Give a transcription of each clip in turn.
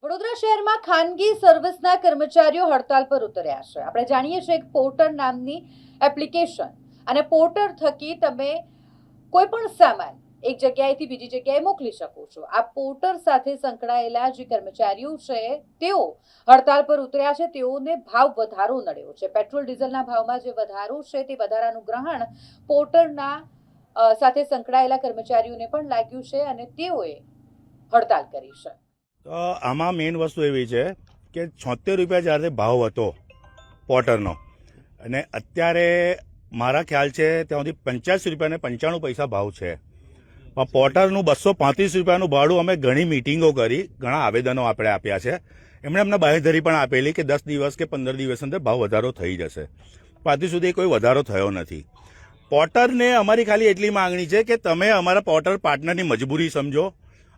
વડોદરા શહેરમાં ખાનગી સર્વિસના કર્મચારીઓ હડતાલ પર ઉતર્યા છે. આપણે જાણીએ છીએ કે પોર્ટર નામની એપ્લિકેશન અને પોર્ટર થકી તમે કોઈ પણ સામાન એક જગ્યાએથી બીજી જગ્યાએ મોકલી શકો છો. આ પોર્ટર સાથે સંકળાયેલા જે કર્મચારીઓ છે તેઓ હડતાલ પર ઉતર્યા છે. તેઓને ભાવ વધારો નડ્યો છે. પેટ્રોલ ડીઝલના ભાવમાં જે વધારો છે તે વધારાનું ગ્રહણ પોર્ટરના સાથે સંકળાયેલા કર્મચારીઓને પણ લાગ્યું છે અને તેઓએ હડતાલ કરી છે. તો આમાં મેઇન વસ્તુ એવી છે કે 76 રૂપિયા જ્યારે ભાવ હતો પોર્ટરનો અને અત્યારે મારા ખ્યાલ છે ત્યાં સુધી 85 રૂપિયા અને 95 પૈસા ભાવ છે. પણ પોર્ટરનું 235 રૂપિયાનું ભાડું અમે ઘણી મિટિંગો કરી, ઘણા આવેદનો આપણે આપ્યા છે. એમણે અમને બાંહેધરી પણ આપેલી કે 10 દિવસ કે 15 દિવસ અંદર ભાવ વધારો થઈ જશે. પણ હજુ સુધી કોઈ વધારો થયો નથી. પોર્ટરને અમારી ખાલી એટલી માંગણી છે કે તમે અમારા પોર્ટર પાર્ટનરની મજબૂરી સમજો.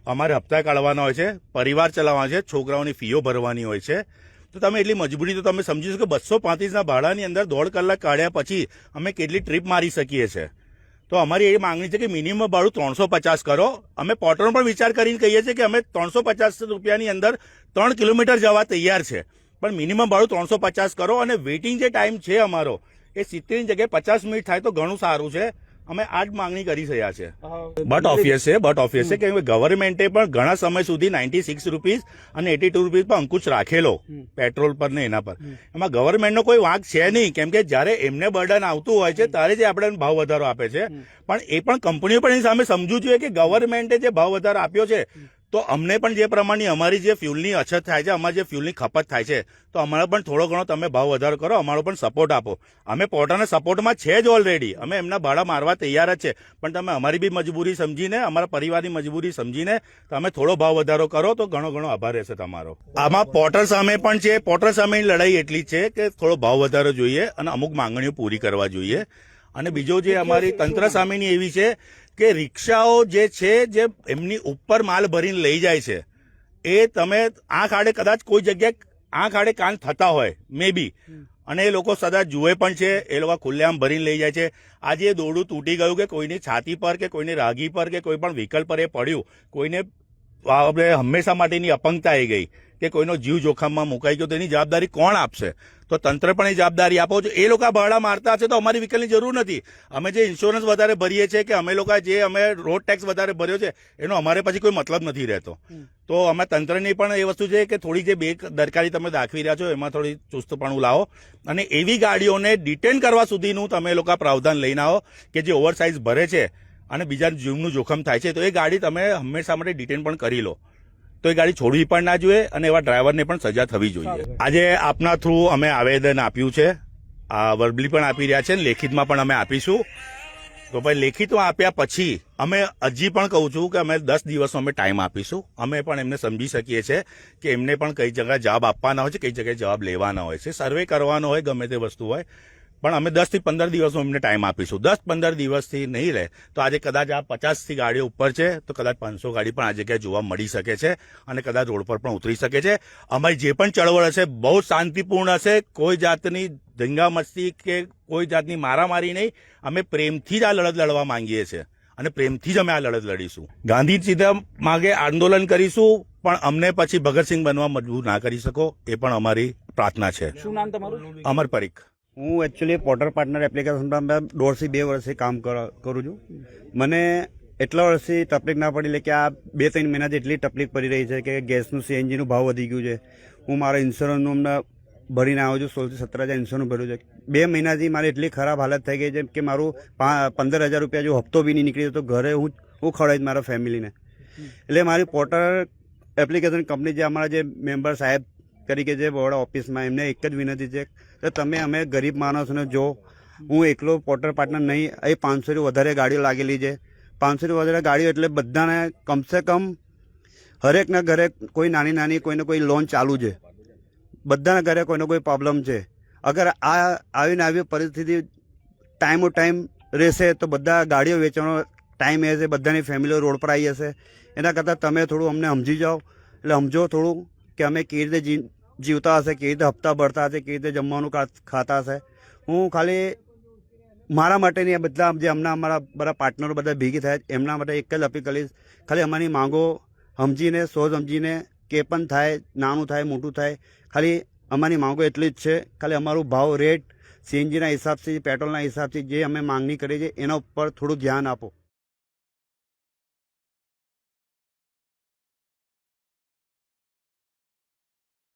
અમારે હપ્તા કાઢવાના હોય છે, પરિવાર ચલાવવાનો છે, છોકરાઓની ફીઓ ભરવાની હોય છે. તો તમે એટલી મજબૂરી તો તમે સમજી શકો કે 235ના ભાડાની અંદર 1.5 કલાક કાઢ્યા પછી અમે કેટલી ટ્રીપ મારી શકીએ છીએ. તો અમારી એ માંગણી છે કે મિનિમમ ભાડું 350 કરો. અમે પોર્ટરનો પણ વિચાર કરીને કહીએ છીએ કે અમે 350 રૂપિયાની અંદર 3 કિલોમીટર જવા તૈયાર છે, પણ મિનિમમ ભાડું 350 કરો. અને વેઇટિંગ જે ટાઈમ છે અમારો એ 70ની જગ્યાએ 50 મિનિટ થાય તો ઘણું સારું છે. અમે આ જ માંગણી કરી રહ્યા છે. બટ ઓફિયસ છે કે ગવર્મેન્ટે પણ ઘણા સમય સુધી 96 રૂપીસ અને 82 રૂપીસ પર અંકુશ રાખેલો પેટ્રોલ પર ને એના પર. એમાં ગવર્મેન્ટનો કોઈ વાંક છે નહીં, કેમ કે જયારે એમને બર્ડન આવતું હોય છે ત્યારે જ આપણે ભાવ વધારો આપે છે. પણ એ પણ કંપનીઓ પણ એની સામે સમજવું જોઈએ કે ગવર્મેન્ટે જે ભાવ વધારો આપ્યો છે તો અમને પણ જે પ્રમાણની અમારી જે ફ્યુલની અછત થાય છે, અમારી જે ફ્યુલની ખપત થાય છે, તો અમારે પણ થોડો ઘણો તમે ભાવ વધારો કરો, અમારો પણ સપોર્ટ આપો. અમે પોર્ટરના સપોર્ટમાં છે જ ઓલરેડી. અમે એમના ભાડા મારવા તૈયાર જ છે, પણ તમે અમારી બી મજબૂરી સમજીને, અમારા પરિવારની મજબૂરી સમજીને તમે થોડો ભાવ વધારો કરો તો ઘણો ઘણો આભાર રહેશે તમારો. આમાં પોર્ટર સામે પણ છે. પોર્ટર સામેની લડાઈ એટલી છે કે થોડો ભાવ વધારો જોઈએ અને અમુક માંગણીઓ પૂરી કરવા જોઈએ. અને બીજો જે અમારી તંત્ર સામેની એવી છે કે રિક્ષાઓ જે છે જે એમની ઉપર માલ ભરીને લઈ જાય છે, એ તમે આંખ આડે કદાચ કોઈ જગ્યાએ આંખ આડે કાન થતા હોય મે બી, અને એ લોકો સદા જુએ પણ છે. એ લોકો ખુલ્લેઆમ ભરીને લઈ જાય છે. આજે દોરડું તૂટી ગયું કે કોઈની છાતી પર કે કોઈની રાગી પર કે કોઈ પણ વ્હીકલ પર એ પડ્યું, કોઈને આપણે હંમેશા માટેની અપંગતા આવી ગઈ કે કોઈનો જીવ જોખમમાં મુકાઈ ગયો, તો એની જવાબદારી કોણ આપશે? તો તંત્ર પણ એ જવાબદારી આપો છો. એ લોકો ભાડા મારતા હશે તો અમારી વ્હીકલની જરૂર નથી. અમે જે ઇન્સ્યોરન્સ વધારે ભરીએ છીએ કે અમે લોકો જે અમે રોડ ટેક્સ વધારે ભર્યો છે એનો અમારે પછી કોઈ મતલબ નથી રહેતો. તો અમે તંત્રની પણ એ વસ્તુ છે કે થોડી જે બેદરકારી તમે દાખવી રહ્યા છો એમાં થોડી ચુસ્તપણું લાવો અને એવી ગાડીઓને ડિટેન કરવા સુધીનું તમે લોકો પ્રાવધાન લઈને આવો કે જે ઓવરસાઇઝ ભરે છે અને બીજા જીવનું જોખમ થાય છે, તો એ ગાડી તમે હંમેશા માટે ડિટેન પણ કરી લો. તો એ ગાડી છોડવી પણ ના જોઈએ અને એવા ડ્રાઈવરને પણ સજા થવી જોઈએ. આજે આપના થ્રુ અમે આવેદન આપ્યું છે, આ વર્બલી પણ આપી રહ્યા છે, લેખિતમાં પણ અમે આપીશું. તો ભાઈ લેખિતમાં આપ્યા પછી અમે હજી પણ કહું છું કે અમે 10 દિવસનો અમે ટાઈમ આપીશું. અમે પણ એમને સમજી શકીએ છીએ કે એમને પણ કઈ જગ્યાએ જવાબ આપવાના હોય છે, કઈ જગ્યાએ જવાબ લેવાના હોય છે, સર્વે કરવાનો હોય, ગમે તે વસ્તુ હોય. પણ અમે 10 થી 15 દિવસનો એમને ટાઈમ આપીશું. 10-15 દિવસથી નહીં રહે તો આજે કદાચ આ 50થી ગાડીઓ ઉપર છે તો કદાચ 500 ગાડી પણ આ જગ્યાએ જોવા મળી શકે છે અને કદાચ રોડ પર પણ ઉતરી શકે છે. અમારી જે પણ ચળવળ હશે બહુ શાંતિપૂર્ણ હશે. કોઈ જાતની દંગા મસ્તી કે કોઈ જાતની મારામારી નહીં. અમે પ્રેમથી જ આ લડત લડવા માંગીએ છીએ અને પ્રેમથી જ અમે આ લડત લડીશું. ગાંધી સીધા માગે આંદોલન કરીશું, પણ અમને પછી ભગતસિંહ બનવા મજબૂર ના કરી શકો, એ પણ અમારી પ્રાર્થના છે. શું નામ તમારું? અમર પરીખ. હું એકચ્યુઅલી પોર્ટર પાર્ટનર એપ્લિકેશનમાં 1.5 થી 2 વર્ષથી કામ કરું છું. મને એટલા વર્ષથી તકલીફ ના પડી, એટલે કે આ 2-3 મહિનાથી એટલી તકલીફ પડી રહી છે કે ગેસનું CNGનું ભાવ વધી ગયું છે. હું મારા ઇન્સ્યોરન્સનું અમને ભરીને આવ્યો છું. 16 થી 17 હજાર ઇન્સ્યોરન્સ ભર્યું છે. 2 મહિનાથી મારી એટલી ખરાબ હાલત થઈ ગઈ છે કે મારું 15,000 રૂપિયા જો હપ્તો બી નહીં નીકળી તો ઘરે હું ખવડાવીશ મારા ફેમિલીને. એટલે મારી પોર્ટર એપ્લિકેશન કંપની જે અમારા જે મેમ્બર સાહેબ તરીકે જે બરોડા ઓફિસમાં, એમને એક જ વિનંતી છે કે તમે અમે ગરીબ માણસોને જો, હું એકલો પોર્ટર પાર્ટનર નહીં, એ 500થી વધારે ગાડીઓ લાગેલી છે. 500થી વધારે ગાડીઓ એટલે બધાને કમસે કમ હરેકના ઘરે કોઈ નાની નાની કોઈને કોઈ લોન ચાલુ છે. બધાના ઘરે કોઈને કોઈ પ્રોબ્લેમ છે. અગર આવીને આવી પરિસ્થિતિ ટાઈમ રહેશે તો બધા ગાડીઓ વેચવાનો ટાઈમ એ હશે, બધાની ફેમિલીઓ રોડ પર આવી હશે. એના કરતાં તમે થોડું અમને સમજી જાઓ, એટલે સમજો થોડું કે અમે કેવી રીતે જીવતા હશે, કેવી રીતે હપ્તા ભરતા હશે, કેવી રીતે જમવાનું ખાતા હશે. હું ખાલી મારા માટે નહીં, બધા જે અમારા બધા પાર્ટનરો બધા ભેગી થયા એમના માટે એક જ અપીલ કરીશ, ખાલી અમારી માંગો સમજીને, સમજીને કે પણ થાય, નાનું થાય મોટું થાય, ખાલી અમારી માંગો એટલી જ છે, ખાલી અમારું ભાવ રેટ સીએનજીના હિસાબથી, પેટ્રોલના હિસાબથી જે અમે માંગણી કરીએ છીએ એના ઉપર થોડું ધ્યાન આપો.